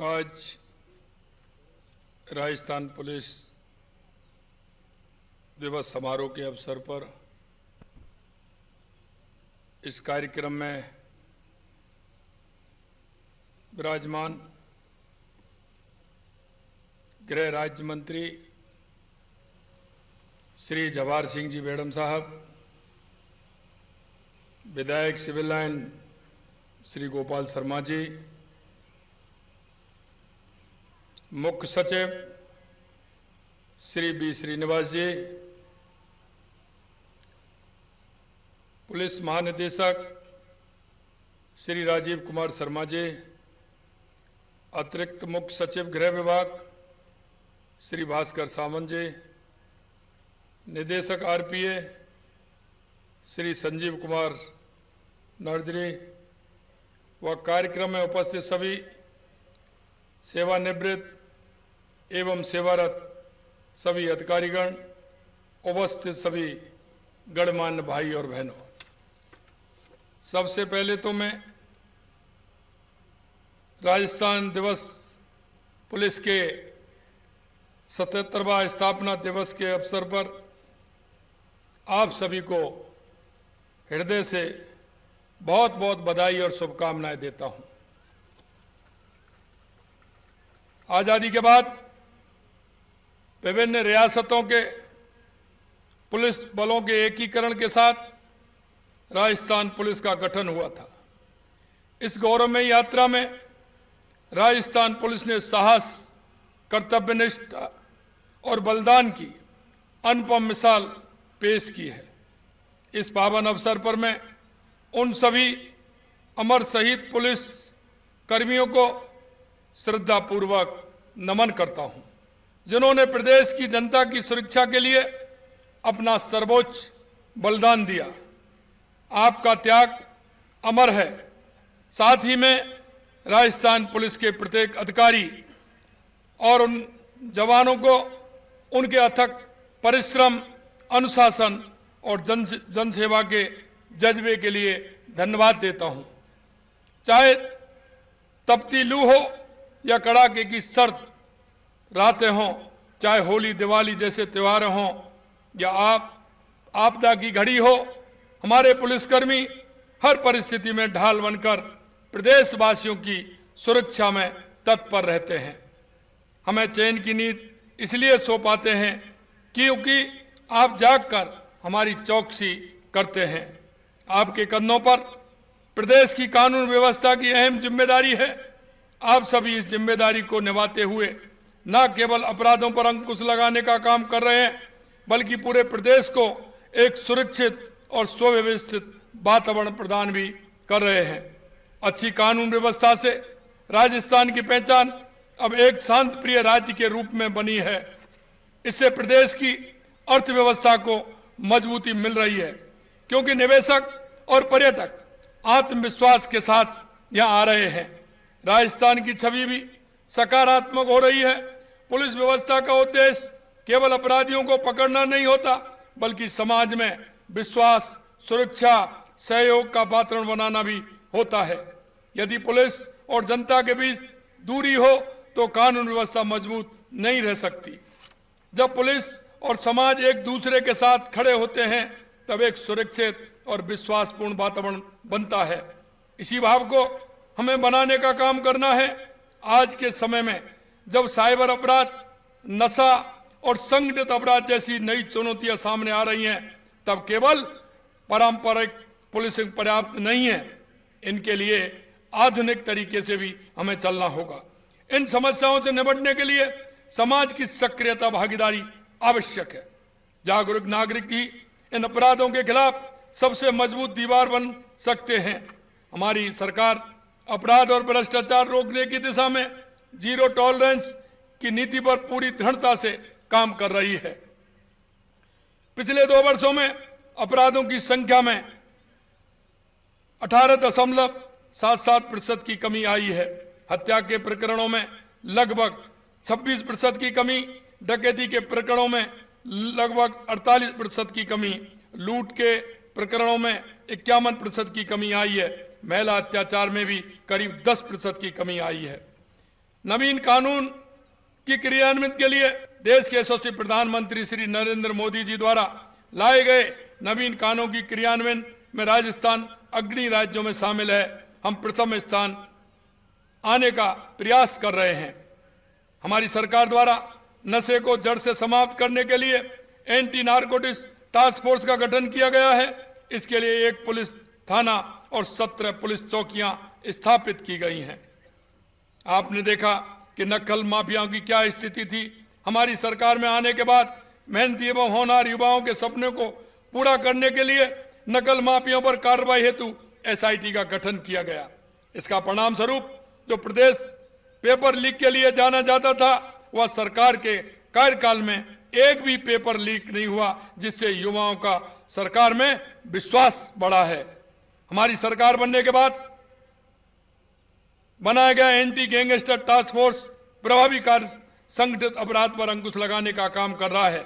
आज राजस्थान पुलिस दिवस समारोह के अवसर पर इस कार्यक्रम में विराजमान गृह राज्य मंत्री श्री जवाहर सिंह जी बेड़म साहब, विधायक सिविल लाइन श्री गोपाल शर्मा जी, मुख्य सचिव श्री बी श्रीनिवास जी, पुलिस महानिदेशक श्री राजीव कुमार शर्मा जी, अतिरिक्त मुख्य सचिव गृह विभाग श्री भास्कर सावंत जी, निदेशक आरपीए श्री संजीव कुमार नर्जरी व कार्यक्रम में उपस्थित सभी सेवानिवृत्त एवं सेवारत सभी अधिकारीगण, उपस्थित सभी गणमान्य भाई और बहनों, सबसे पहले तो मैं राजस्थान दिवस पुलिस के 77वां स्थापना दिवस के अवसर पर आप सभी को हृदय से बहुत बहुत बधाई और शुभकामनाएं देता हूं। आजादी के बाद विभिन्न रियासतों के पुलिस बलों के एकीकरण के साथ राजस्थान पुलिस का गठन हुआ था। इस गौरवमयी यात्रा में राजस्थान पुलिस ने साहस, कर्तव्यनिष्ठा और बलिदान की अनुपम मिसाल पेश की है। इस पावन अवसर पर मैं उन सभी अमर शहीद पुलिस कर्मियों को श्रद्धापूर्वक नमन करता हूं, जिन्होंने प्रदेश की जनता की सुरक्षा के लिए अपना सर्वोच्च बलिदान दिया। आपका त्याग अमर है। साथ ही में राजस्थान पुलिस के प्रत्येक अधिकारी और उन जवानों को उनके अथक परिश्रम, अनुशासन और जनसेवा के जज्बे के लिए धन्यवाद देता हूं। चाहे तपती लू हो या कड़ाके की सर्द रातें हों, चाहे होली दिवाली जैसे त्योहार हों या आपदा की घड़ी हो, हमारे पुलिसकर्मी हर परिस्थिति में ढाल बनकर प्रदेशवासियों की सुरक्षा में तत्पर रहते हैं। हमें चैन की नींद इसलिए सो पाते हैं क्योंकि आप जागकर हमारी चौकसी करते हैं। आपके कंधों पर प्रदेश की कानून व्यवस्था की अहम जिम्मेदारी है। आप सभी इस जिम्मेदारी को निभाते हुए न केवल अपराधों पर अंकुश लगाने का काम कर रहे हैं, बल्कि पूरे प्रदेश को एक सुरक्षित और सुव्यवस्थित वातावरण प्रदान भी कर रहे हैं। अच्छी कानून व्यवस्था से राजस्थान की पहचान अब एक शांत प्रिय राज्य के रूप में बनी है। इससे प्रदेश की अर्थव्यवस्था को मजबूती मिल रही है, क्योंकि निवेशक और पर्यटक आत्मविश्वास के साथ यहां आ रहे हैं। राजस्थान की छवि भी सकारात्मक हो रही है। पुलिस व्यवस्था का उद्देश्य केवल अपराधियों को पकड़ना नहीं होता, बल्कि समाज में विश्वास, सुरक्षा, सहयोग का वातावरण बनाना भी होता है। यदि पुलिस और जनता के बीच दूरी हो तो कानून व्यवस्था मजबूत नहीं रह सकती। जब पुलिस और समाज एक दूसरे के साथ खड़े होते हैं, तब एक सुरक्षित और विश्वासपूर्ण वातावरण बनता है। इसी भाव को हमें बनाने का काम करना है। आज के समय में जब साइबर अपराध, नशा और संगठित अपराध जैसी नई चुनौतियां सामने आ रही हैं, तब केवल पारंपरिक पुलिसिंग पर्याप्त नहीं है। इनके लिए आधुनिक तरीके से भी हमें चलना होगा। इन समस्याओं से निपटने के लिए समाज की सक्रियता, भागीदारी आवश्यक है। जागरूक नागरिक ही इन अपराधों के खिलाफ सबसे मजबूत दीवार बन सकते हैं। हमारी सरकार अपराध और भ्रष्टाचार रोकने की दिशा में जीरो टॉलरेंस की नीति पर पूरी दृढ़ता से काम कर रही है। पिछले 2 वर्षों में अपराधों की संख्या में 18.77% की कमी आई है। हत्या के प्रकरणों में लगभग 26% की कमी, डकैती के प्रकरणों में लगभग 48% की कमी, लूट के प्रकरणों में 51% की कमी आई है। महिला अत्याचार में भी करीब 10% की कमी आई है। नवीन कानून की क्रियान्वित के लिए देश के यशस्वी प्रधानमंत्री श्री नरेंद्र मोदी जी द्वारा लाए गए नवीन कानून की क्रियान्वयन में राजस्थान अग्रणी राज्यों में शामिल है। हम प्रथम स्थान आने का प्रयास कर रहे हैं। हमारी सरकार द्वारा नशे को जड़ से समाप्त करने के लिए एंटी नारकोटिक्स टास्क फोर्स का गठन किया गया है। इसके लिए 1 पुलिस थाना और 17 पुलिस चौकियां स्थापित की गई हैं। आपने देखा कि नक्सल माफियाओं की क्या स्थिति थी। हमारी सरकार में आने के बाद मेहनती एवं होनहार युवाओं के सपने को पूरा करने के लिए नकल माफियाओं पर कार्रवाई हेतु SIT का गठन किया गया। इसका परिणाम स्वरूप जो प्रदेश पेपर लीक के लिए जाना जाता था, वह सरकार के कार्यकाल में एक भी पेपर लीक नहीं हुआ, जिससे युवाओं का सरकार में विश्वास बढ़ा है। हमारी सरकार बनने के बाद बनाया गया एंटी गैंगस्टर टास्क फोर्स प्रभावी कार्य संगठित अपराध पर अंकुश लगाने का काम कर रहा है।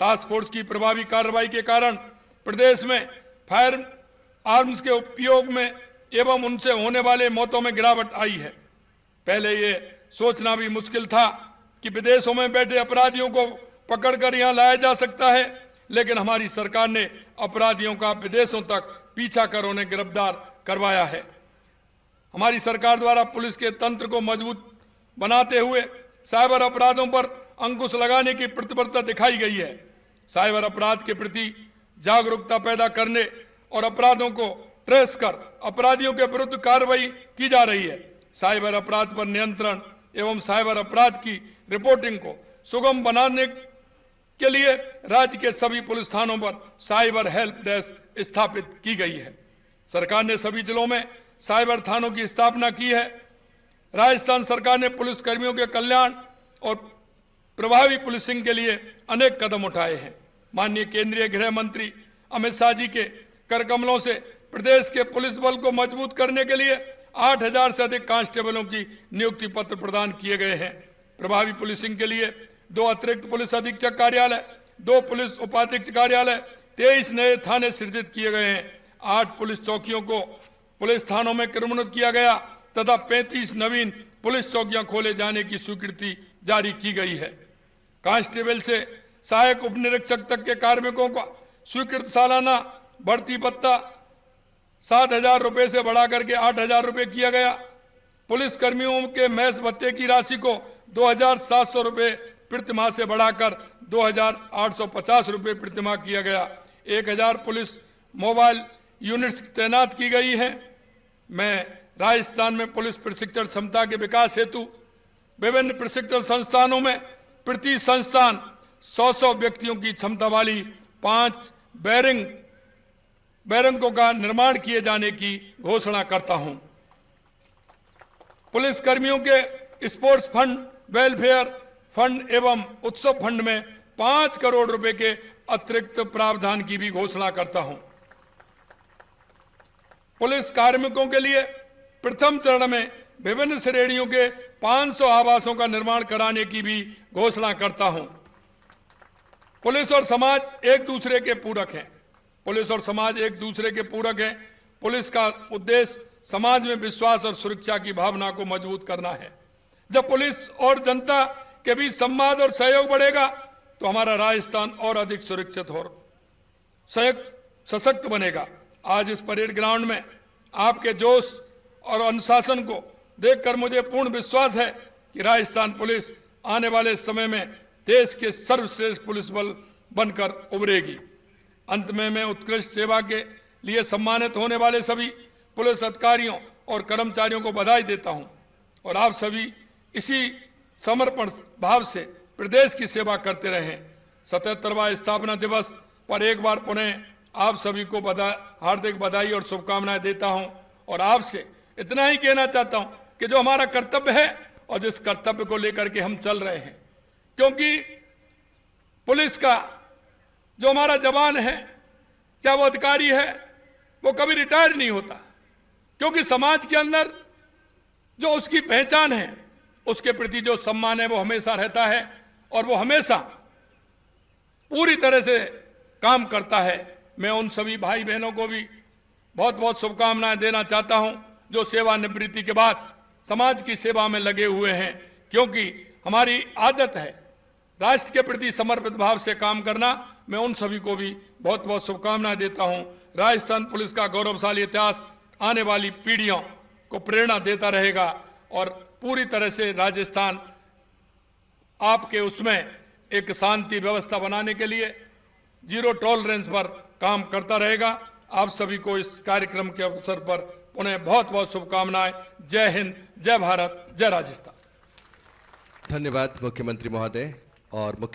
टास्क फोर्स की प्रभावी कार्रवाई के कारण प्रदेश में फायर आर्म्स के उपयोग में एवं उनसे होने वाले मौतों में गिरावट आई है। पहले ये सोचना भी मुश्किल था कि विदेशों में बैठे अपराधियों को पकड़कर यहां लाया जा सकता है, लेकिन हमारी सरकार ने अपराधियों का विदेशों तक पीछा कर उन्हें गिरफ्तार करवाया है। हमारी सरकार द्वारा पुलिस के तंत्र को मजबूत बनाते हुए साइबर अपराधों पर अंकुश लगाने की प्रतिबद्धता दिखाई गई है। साइबर अपराध के प्रति जागरूकता पैदा करने और अपराधों को ट्रेस कर अपराधियों के विरुद्ध कार्रवाई की जा रही है। साइबर अपराध पर नियंत्रण एवं साइबर अपराध की रिपोर्टिंग को सुगम बनाने के लिए राज्य के सभी पुलिस थानों पर साइबर हेल्प डेस्क स्थापित की गई है। सरकार ने सभी जिलों में साइबर थानों की स्थापना की है। राजस्थान सरकार ने पुलिस कर्मियों के कल्याण और प्रभावी पुलिसिंग के लिए अनेक कदम उठाए हैं। माननीय केंद्रीय गृह मंत्री अमित शाह जी के करकमलों से प्रदेश के पुलिस बल को मजबूत करने के लिए 8000 से अधिक कांस्टेबलों की नियुक्ति पत्र प्रदान किए गए हैं। प्रभावी पुलिसिंग के लिए 2 अतिरिक्त पुलिस अधीक्षक कार्यालय, 2 पुलिस उपाधीक्षक कार्यालय, 23 नए थाने सृजित किए गए हैं। 8 पुलिस चौकियों को पुलिस थानों में क्रमोन्नत किया गया तथा 35 नवीन पुलिस चौकियां खोले जाने की स्वीकृति जारी की गई है। कांस्टेबल से सहायक उप निरीक्षक तक के कार्मिकों का स्वीकृत सालाना बढ़ती भत्ता 7,000 रुपए से बढ़ाकर के 8,000 रुपए किया गया। पुलिस कर्मियों के मैस भत्ते की राशि को 2,700 रुपए प्रतिमाह से बढ़ाकर 2,850 रुपए प्रतिमाह किया गया। 1,000 पुलिस मोबाइल यूनिट्स तैनात की गई है। मैं राजस्थान में पुलिस प्रशिक्षण क्षमता के विकास हेतु विभिन्न प्रशिक्षण संस्थानों में प्रति संस्थान 100 व्यक्तियों की क्षमता वाली 5 बैरकों का निर्माण किए जाने की घोषणा करता हूं। पुलिस कर्मियों के स्पोर्ट्स फंड, वेलफेयर फंड एवं उत्सव फंड में 5 करोड़ रुपए के अतिरिक्त प्रावधान की भी घोषणा करता हूं। पुलिस कार्मिकों के लिए प्रथम चरण में विभिन्न श्रेणियों के 500 आवासों का निर्माण कराने की भी घोषणा करता हूं। पुलिस और समाज एक दूसरे के पूरक हैं। पुलिस और समाज एक दूसरे के पूरक हैं। पुलिस का उद्देश्य समाज में विश्वास और सुरक्षा की भावना को मजबूत करना है। जब पुलिस और जनता के बीच संवाद और सहयोग बढ़ेगा तो हमारा राजस्थान और अधिक सुरक्षित और सशक्त बनेगा। आज इस परेड ग्राउंड में आपके जोश और अनुशासन को देखकर मुझे पूर्ण विश्वास है कि राजस्थान पुलिस आने वाले समय में देश के सर्वश्रेष्ठ पुलिस बल बनकर उभरेगी। अंत में मैं उत्कृष्ट सेवा के लिए सम्मानित होने वाले सभी पुलिस अधिकारियों और कर्मचारियों को बधाई देता हूं और आप सभी इसी समर्पण भाव से प्रदेश की सेवा करते रहें। 77वां स्थापना दिवस पर एक बार पुनः आप सभी को हार्दिक बधाई और शुभकामनाएं देता हूं और आपसे इतना ही कहना चाहता हूं कि जो हमारा कर्तव्य है और जिस कर्तव्य को लेकर के हम चल रहे हैं, क्योंकि पुलिस का जो हमारा जवान है, चाहे वो अधिकारी है, वो कभी रिटायर नहीं होता, क्योंकि समाज के अंदर जो उसकी पहचान है, उसके प्रति जो सम्मान है वो हमेशा रहता है और वो हमेशा पूरी तरह से काम करता है। मैं उन सभी भाई बहनों को भी बहुत बहुत शुभकामनाएं देना चाहता हूं जो सेवानिवृत्ति के बाद समाज की सेवा में लगे हुए हैं, क्योंकि हमारी आदत है राष्ट्र के प्रति समर्पित भाव से काम करना। मैं उन सभी को भी बहुत बहुत शुभकामनाएं देता हूं। राजस्थान पुलिस का गौरवशाली इतिहास आने वाली पीढ़ियों को प्रेरणा देता रहेगा और पूरी तरह से राजस्थान आपके उसमें एक शांति व्यवस्था बनाने के लिए जीरो टॉलरेंस पर काम करता रहेगा। आप सभी को इस कार्यक्रम के अवसर पर पुनः बहुत बहुत शुभकामनाएं। जय हिंद, जय भारत, जय राजस्थान। धन्यवाद मुख्यमंत्री महोदय। और